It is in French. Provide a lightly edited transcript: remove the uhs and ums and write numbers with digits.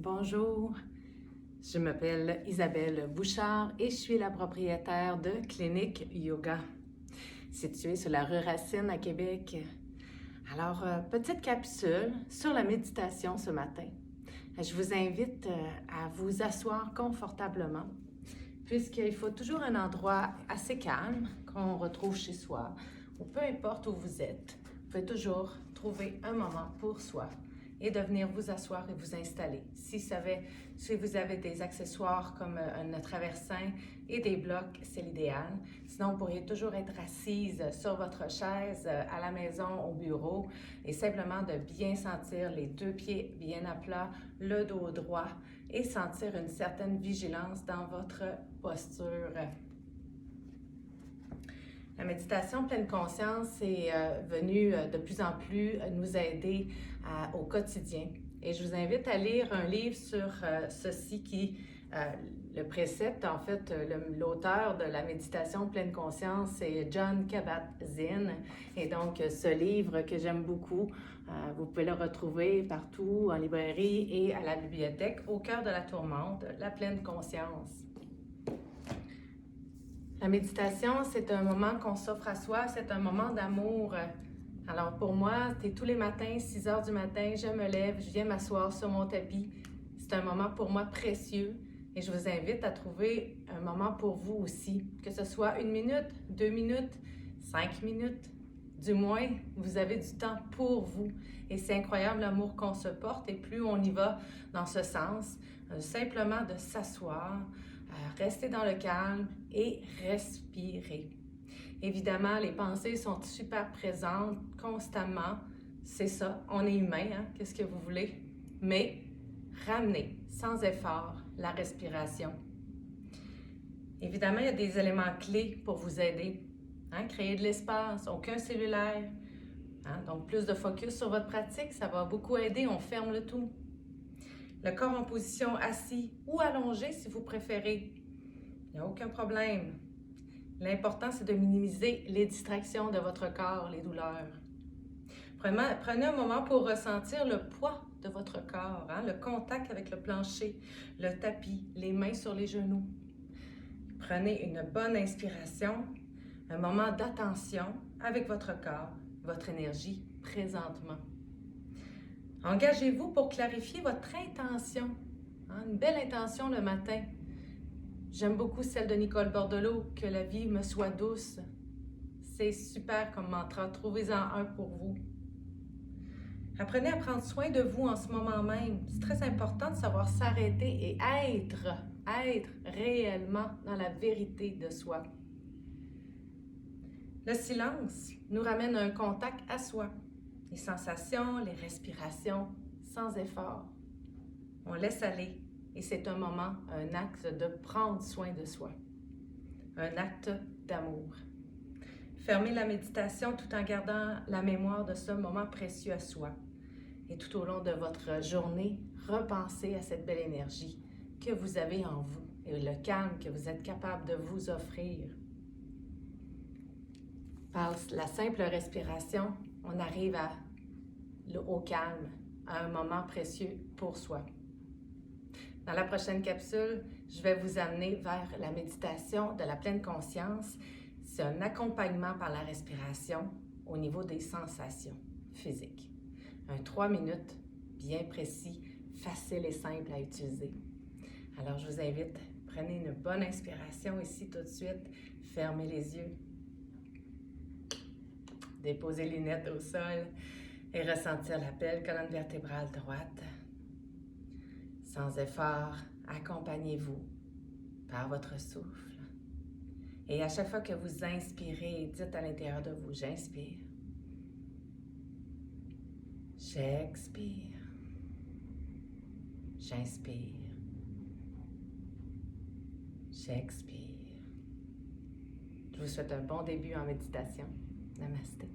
Bonjour, je m'appelle Isabelle Bouchard et je suis la propriétaire de Clinique Yoga, située sur la rue Racine à Québec. Alors, petite capsule sur la méditation ce matin. Je vous invite à vous asseoir confortablement, puisqu'il faut toujours un endroit assez calme qu'on retrouve chez soi, ou peu importe où vous êtes. Vous pouvez toujours trouver un moment pour soi et de venir vous asseoir et vous installer. Si vous avez des accessoires comme un traversin et des blocs, c'est l'idéal. Sinon, vous pourriez toujours être assise sur votre chaise à la maison, au bureau, et simplement de bien sentir les deux pieds bien à plat, le dos droit, et sentir une certaine vigilance dans votre posture. La méditation pleine conscience est venue de plus en plus nous aider au quotidien. Et je vous invite à lire un livre sur ceci qui, le précepte, en fait, l'auteur de la méditation pleine conscience, c'est Jon Kabat-Zinn. Et donc, ce livre que j'aime beaucoup, vous pouvez le retrouver partout, en librairie et à la bibliothèque, au cœur de la tourmente, la pleine conscience. La méditation, c'est un moment qu'on s'offre à soi, c'est un moment d'amour. Alors pour moi, c'est tous les matins, 6 heures du matin, je me lève, je viens m'asseoir sur mon tapis. C'est un moment pour moi précieux et je vous invite à trouver un moment pour vous aussi, que ce soit 1 minute, 2 minutes, 5 minutes. Du moins, vous avez du temps pour vous. Et c'est incroyable l'amour qu'on se porte et plus on y va dans ce sens, simplement de s'asseoir, rester dans le calme et respirer. Évidemment, les pensées sont super présentes constamment. C'est ça, on est humain, hein? Qu'est-ce que vous voulez? Mais ramenez sans effort la respiration. Évidemment, il y a des éléments clés pour vous aider. Hein? Créer de l'espace, aucun cellulaire. Hein? Donc, plus de focus sur votre pratique, ça va beaucoup aider. On ferme le tout. Le corps en position assis ou allongé si vous préférez. Il n'y a aucun problème. L'important, c'est de minimiser les distractions de votre corps, les douleurs. Prenez un moment pour ressentir le poids de votre corps, hein, le contact avec le plancher, le tapis, les mains sur les genoux. Prenez une bonne inspiration, un moment d'attention avec votre corps, votre énergie présentement. Engagez-vous pour clarifier votre intention, hein, une belle intention le matin. J'aime beaucoup celle de Nicole Bordelot, que la vie me soit douce. C'est super comme mantra, trouvez-en un pour vous. Apprenez à prendre soin de vous en ce moment même. C'est très important de savoir s'arrêter et être réellement dans la vérité de soi. Le silence nous ramène à un contact à soi. Les sensations, les respirations, sans effort. On laisse aller et c'est un moment, un acte de prendre soin de soi. Un acte d'amour. Fermez la méditation tout en gardant la mémoire de ce moment précieux à soi. Et tout au long de votre journée, repensez à cette belle énergie que vous avez en vous et le calme que vous êtes capable de vous offrir. Par la simple respiration, on arrive au calme, à un moment précieux pour soi. Dans la prochaine capsule, je vais vous amener vers la méditation de la pleine conscience. C'est un accompagnement par la respiration au niveau des sensations physiques. Un 3 minutes bien précis, facile et simple à utiliser. Alors, je vous invite, prenez une bonne inspiration ici tout de suite, fermez les yeux. Déposez les lunettes au sol et ressentir la belle colonne vertébrale droite. Sans effort, accompagnez-vous par votre souffle. Et à chaque fois que vous inspirez, dites à l'intérieur de vous, j'inspire. J'expire. J'inspire. J'expire. Je vous souhaite un bon début en méditation. Namasté.